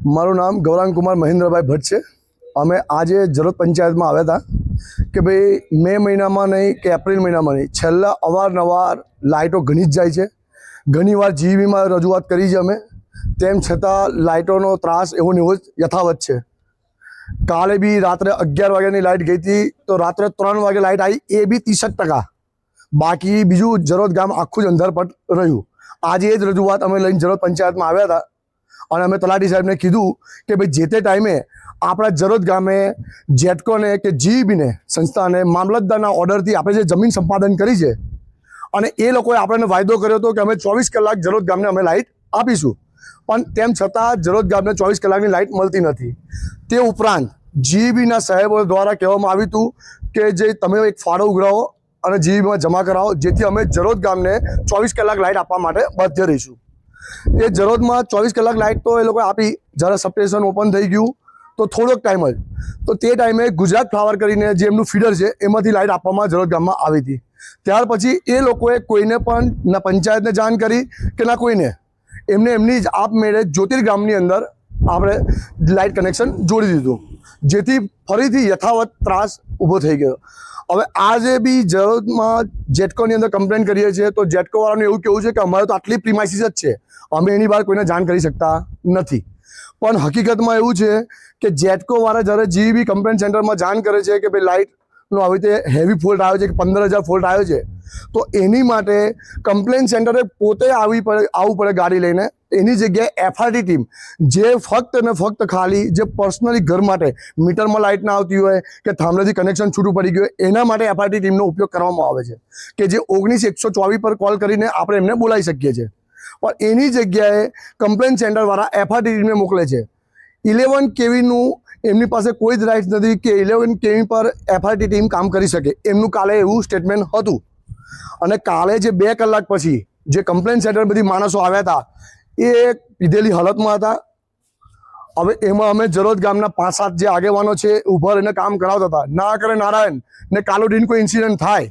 મારું નામ ગૌરાંગ કુમાર મહેન્દ્રભાઈ ભટ્ટ છે। અમે આજે જરોદ પંચાયતમાં આવ્યા હતા કે ભાઈ મે મહિનામાં નહીં કે એપ્રિલ મહિનામાં નહીં, છેલ્લા અવારનવાર લાઇટો ઘણી જ જાય છે। ઘણીવાર જીવીમાં રજૂઆત કરી છે અમે, તેમ છતાં લાઇટોનો ત્રાસ એવો ને એવો જ યથાવત છે। કાલે બી રાત્રે 11 વાગ્યાની લાઇટ ગઈ હતી તો રાત્રે 3 વાગે લાઇટ આવી, એ બી 30%। બાકી બીજું જરોદ ગામ આખું જ અંધારપટ રહ્યું। આજે એ જ રજૂઆત અમે લઈને જરોદ પંચાયતમાં આવ્યા હતા અને અમે તલાટી સાહેબને કીધું કે ભાઈ જે તે ટાઈમે આપણા જરોદ ગામે જેટકોને કે જીબીને સંસ્થાને મામલતદારના ઓર્ડરથી આપણે જે જમીન સંપાદન કરી છે અને એ લોકોએ આપણને વાયદો કર્યો હતો કે અમે 24 કલાક જરોદ ગામને અમે લાઇટ આપીશું, પણ તેમ છતાં જરોદ ગામને 24 કલાકની લાઇટ મળતી નથી। તે ઉપરાંત જીબીના સાહેબો દ્વારા કહેવામાં આવ્યું હતું કે જે તમે એક ફાળો ઉઘરાવો અને જીબીમાં જમા કરાવો, જેથી અમે જરોદ ગામને 24 કલાક લાઇટ આપવા માટે બાધ્ય રહીશું। એ જરોદમાં 24 કલાક લાઇટ તો એ લોકોએ આપી, જ્યારે સબસ્ટેશન ઓપન થઈ ગયું તો થોડોક ટાઈમ જ, તો તે ટાઈમે ગુજરાત ફ્લાવર કરીને જે એમનું ફીડર છે એમાંથી લાઇટ આપવામાં જરોદ ગામમાં આવી હતી। ત્યાર પછી એ લોકોએ કોઈને પણ ના પંચાયતને જાણ કરી કે ના કોઈને, એમને એમની જ આપમેળે જ્યોતિર્ગામની અંદર આપણે લાઇટ કનેક્શન જોડી દીધું, જેથી ફરીથી યથાવત ત્રાસ ઊભો થઈ ગયો। હવે આજે બી જરોદમાં જેટકોની અંદર કમ્પ્લેન કરીએ છીએ તો જેટકોવાળાનું એવું કહેવું છે કે અમારે તો આટલી પ્રિમાઇસીસ જ છે, અમે એની બહાર કોઈને જાણ કરી શકતા નથી। પણ હકીકતમાં એવું છે કે જેટકોવાળા જ્યારે જીબી કમ્પ્લેન સેન્ટરમાં જાણ કરે છે કે ભાઈ લાઇટનો આવી રીતે હેવી ફોલ્ટ આવ્યો છે કે 15,000 ફોલ્ટ આવ્યો છે, તો એની માટે કમ્પ્લેન સેન્ટરે પોતે આવવું પડે ગાડી લઈને। એની જગ્યાએ એફઆરટી ટીમ જે ફક્ત ને ફક્ત ખાલી જે પર્સનલી ઘર માટે મીટરમાં લાઇટ ના આવતી હોય કે થાંભલેથી કનેક્શન છૂટું પડી ગયું હોય એના માટે એફઆરટી ટીમનો ઉપયોગ કરવામાં આવે છે કે જે 19-124 પર કોલ કરીને આપણે એમને બોલાવી શકીએ છીએ, પણ એની જગ્યાએ કમ્પ્લેન સેન્ટરવાળા એફઆરટી ટીમને મોકલે છે। 11 કેવીનું એમની પાસે કોઈ જ રાઇટ્સ નથી કે 11 કેવી પર એફઆરટી ટીમ કામ કરી શકે, એમનું કાલે એવું સ્ટેટમેન્ટ હતું। અને કાલે જે 2 કલાક પછી જે કમ્પ્લેન સેન્ટર બધી માણસો આવ્યા હતા એ પીધેલી હાલતમાં હતા। હવે એમાં અમે જરોદ ગામના 5-7 જે આગેવાનો છે ઊભા રહીને કામ કરાવતા હતા। ના કરે નારાયણ ને કાલોડીન કોઈ ઇન્સિડન્ટ થાય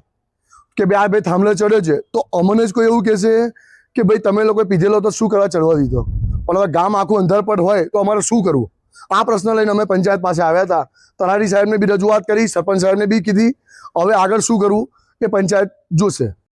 કે ભાઈ થાંભલે ચડ્યો છે તો અમને જ કોઈ એવું કહેશે કે ભાઈ તમે લોકોએ પીધેલો તો શું કરવા ચડવા દીધો, પણ હવે ગામ આખું અંધારપટ હોય તો અમારે શું કરવું? આ પ્રશ્ન લઈને અમે પંચાયત પાસે આવ્યા હતા। તલાટી સાહેબને બી રજૂઆત કરી, સરપંચ સાહેબને બી કીધી। હવે આગળ શું કરવું એ પંચાયત જોશે।